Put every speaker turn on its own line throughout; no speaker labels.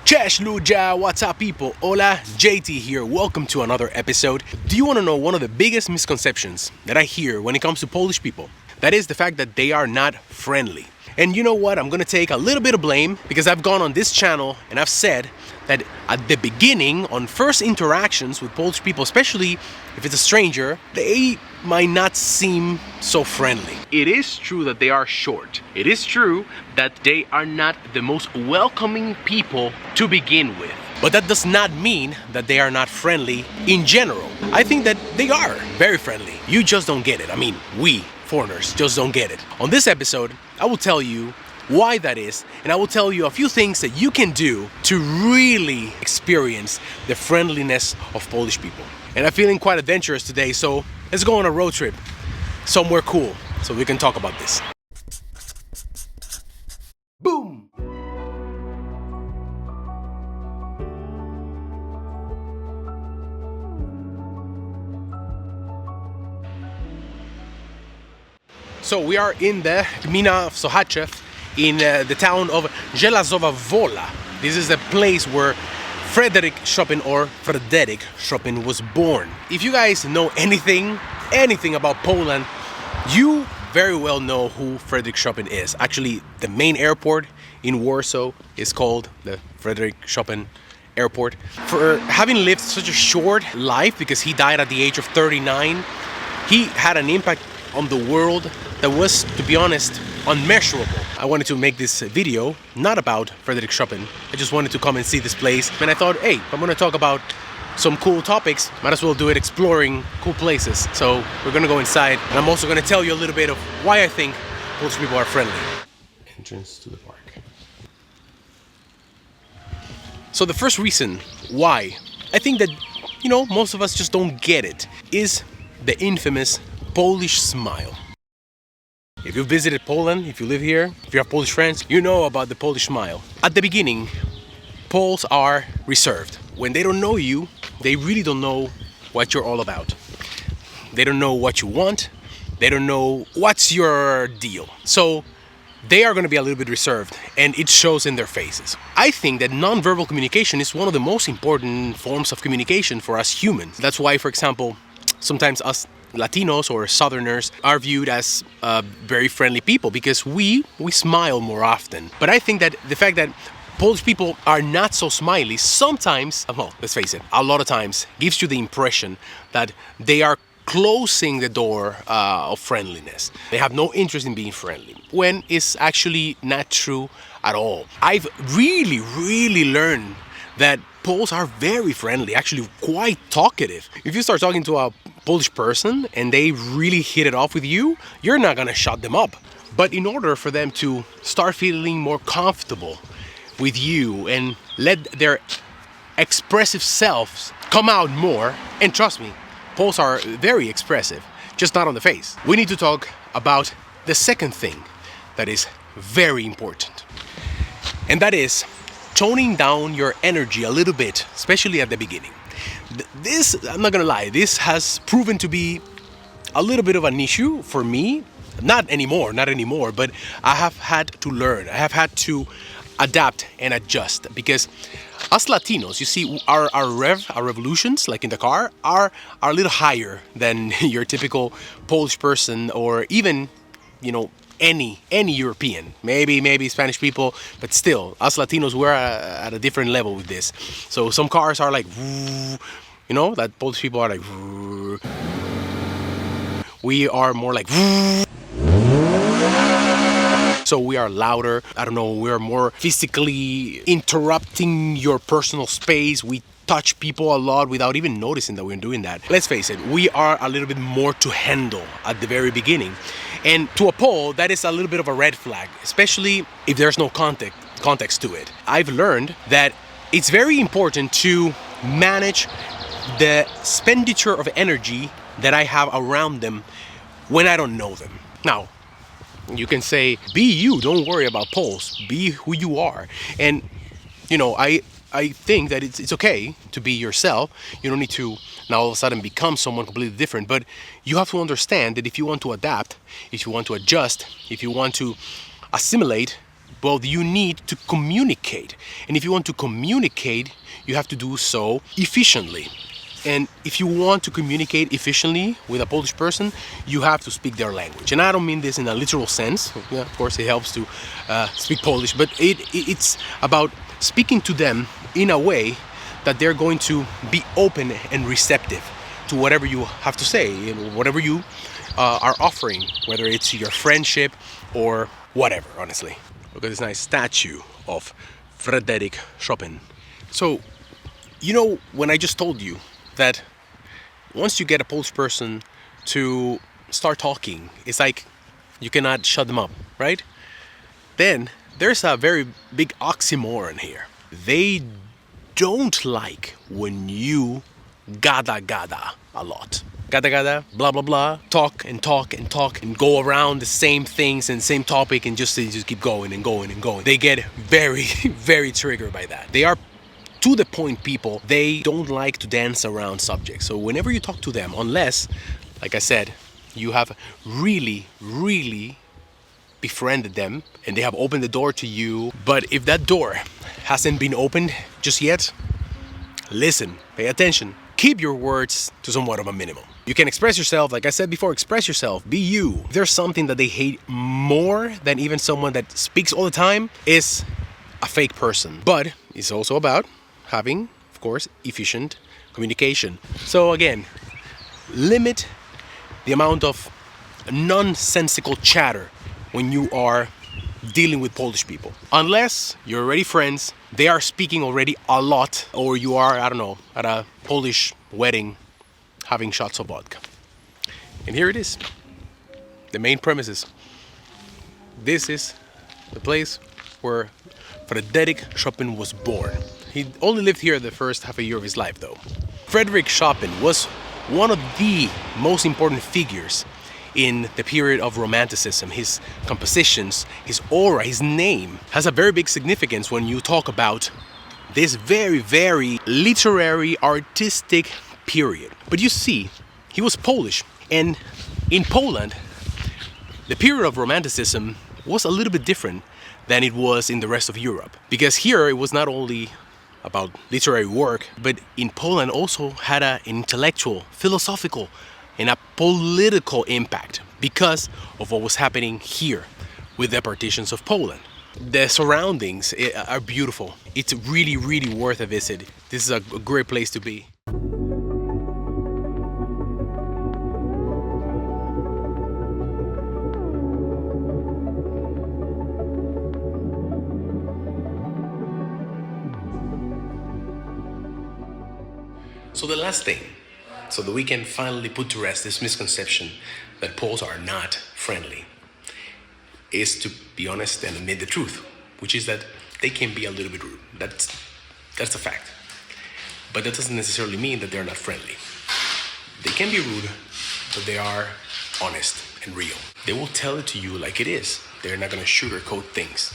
Cześć ludzie, what's up people? Hola, JT here. Welcome to another episode. Do you want to know one of the biggest misconceptions that I hear when it comes to Polish people? That is the fact that they are not friendly. And you know what? I'm gonna take a little bit of blame because I've gone on this channel and I've said that at the beginning, on first interactions with Polish people, especially if it's a stranger, they might not seem so friendly. It is true that they are short. It is true that they are not the most welcoming people to begin with. But that does not mean that they are not friendly in general. I think that they are very friendly. You just don't get it. I mean, we foreigners just don't get it. On this episode, I will tell you why that is, and I will tell you a few things that you can do to really experience the friendliness of Polish people. And I'm feeling quite adventurous today, so let's go on a road trip somewhere cool so we can talk about this. Boom! So we are in the gmina of Sochaczew, in the town of Żelazowa Wola. This is the place where Frederick Chopin was born. If you guys know anything about Poland, you very well know who Frederick Chopin is. Actually, the main airport in Warsaw is called the Frederick Chopin Airport. For having lived such a short life, because he died at the age of 39, he had an impact on the world that was, to be honest, unmeasurable. I wanted to make this video not about Frederick Chopin. I just wanted to come and see this place, and I thought, hey, if I'm gonna talk about some cool topics, might as well do it exploring cool places. So we're gonna go inside, and I'm also gonna tell you a little bit of why I think Polish people are friendly. Entrance to the park. So the first reason why I think that, you know, most of us just don't get it is the infamous Polish smile. If you've visited Poland, if you live here, if you have Polish friends, you know about the Polish smile. At the beginning, Poles are reserved. When they don't know you, they really don't know what you're all about. They don't know what you want. They don't know what's your deal. So they are going to be a little bit reserved, and it shows in their faces. I think that nonverbal communication is one of the most important forms of communication for us humans. That's why, for example, sometimes us Latinos or Southerners are viewed as very friendly people because we smile more often. But I think that the fact that Polish people are not so smiley sometimes, well, let's face it, a lot of times gives you the impression that they are closing the door of friendliness. They have no interest in being friendly, when it's actually not true at all. I've really learned that Poles are very friendly, actually quite talkative. If you start talking to a Polish person and they really hit it off with you, you're not gonna shut them up. But in order for them to start feeling more comfortable with you and let their expressive selves come out more, and trust me, Poles are very expressive, just not on the face. We need to talk about the second thing that is very important, and that is toning down your energy a little bit, especially at the beginning. This, I'm not gonna lie, this has proven to be a little bit of an issue for me. Not anymore, but I have had to learn. I have had to adapt and adjust, because us Latinos, you see, our revolutions, like in the car, are a little higher than your typical Polish person, or even, you know, any European, maybe Spanish people, but still, us Latinos, we're at a different level with this. So some cars are like, you know, that Polish people are like, we are more like, so we are louder. I don't know, we're more physically interrupting your personal space. We touch people a lot without even noticing that we're doing that. Let's face it, we are a little bit more to handle at the very beginning. And to a Pole, that is a little bit of a red flag, especially if there's no context to it. I've learned that it's very important to manage the expenditure of energy that I have around them when I don't know them. Now, you can say, be you, don't worry about Poles, be who you are. And, you know, I think that it's okay to be yourself. You don't need to now all of a sudden become someone completely different, but you have to understand that if you want to adapt, if you want to adjust, if you want to assimilate Well, you need to communicate. And if you want to communicate, you have to do so efficiently. And if you want to communicate efficiently with a Polish person, you have to speak their language. And I don't mean this in a literal sense. Yeah, of course, it helps to speak Polish, but it's about speaking to them in a way that they're going to be open and receptive to whatever you have to say, whatever you are offering, whether it's your friendship or whatever, honestly. Look at this nice statue of Frederick Chopin. So, when I just told you that once you get a Polish person to start talking, it's like you cannot shut them up, right? Then there's a very big oxymoron here. They don't like when you gada a lot. Gada, blah blah blah, talk and go around the same things and same topic and just keep going and going and going. They get very, very triggered by that. They are to the point people. They don't like to dance around subjects. So whenever you talk to them, unless, like I said, you have really, really befriended them and they have opened the door to you. But if that door hasn't been opened just yet, listen, pay attention. Keep your words to somewhat of a minimum. You can express yourself, like I said before, express yourself, be you. If there's something that they hate more than even someone that speaks all the time, is a fake person. But it's also about having, of course, efficient communication. So again, limit the amount of nonsensical chatter when you are dealing with Polish people. Unless you're already friends, they are speaking already a lot, or you are, I don't know, at a Polish wedding having shots of vodka. And here it is, the main premises. This is the place where Frederick Chopin was born. He only lived here the first half a year of his life though. Frederick Chopin was one of the most important figures in the period of Romanticism. His compositions, his aura, his name has a very big significance when you talk about this very, very literary, artistic period. But you see, he was Polish, and in Poland, the period of Romanticism was a little bit different than it was in the rest of Europe. Because here it was not only about literary work, but in Poland also had an intellectual, philosophical, and a political impact because of what was happening here with the partitions of Poland. The surroundings are beautiful. It's really, really worth a visit. This is a great place to be. So the last thing, so that we can finally put to rest this misconception that Poles are not friendly, is to be honest and admit the truth, which is that they can be a little bit rude. That's a fact. But that doesn't necessarily mean that they're not friendly. They can be rude, but they are honest and real. They will tell it to you like it is. They're not gonna sugarcoat things.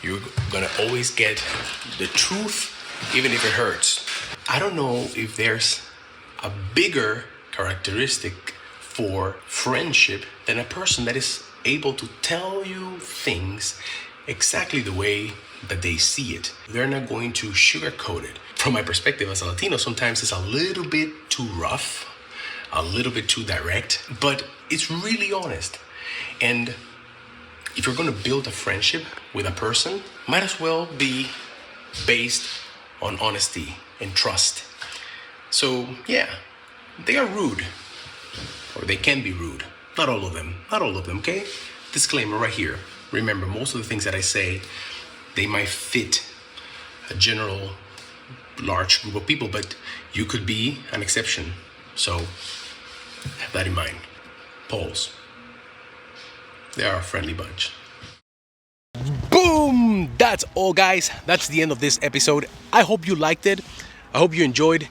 You're gonna always get the truth, even if it hurts. I don't know if there's a bigger characteristic for friendship than a person that is able to tell you things exactly the way that they see it. They're not going to sugarcoat it. From my perspective as a Latino, sometimes it's a little bit too rough, a little bit too direct, but it's really honest. And if you're going to build a friendship with a person, might as well be based on honesty and trust. So yeah, they are rude, or they can be rude. Not all of them, okay? Disclaimer right here. Remember, most of the things that I say, they might fit a general large group of people, but you could be an exception. So have that in mind. Poles, they are a friendly bunch. Boom! That's all, guys. That's the end of this episode. I hope you liked it. I hope you enjoyed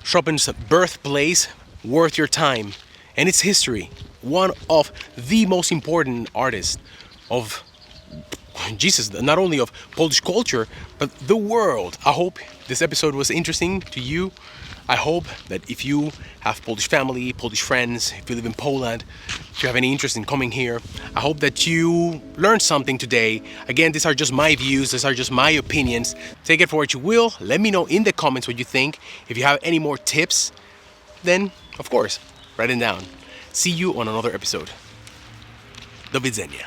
Chopin's birthplace, worth your time, and its history. One of the most important artists of Jesus, not only of Polish culture, but the world. I hope this episode was interesting to you. I hope that if you have Polish family, Polish friends, if you live in Poland, if you have any interest in coming here, I hope that you learned something today. Again, these are just my views, these are just my opinions. Take it for what you will. Let me know in the comments what you think. If you have any more tips, then, of course, write them down. See you on another episode. Do widzenia.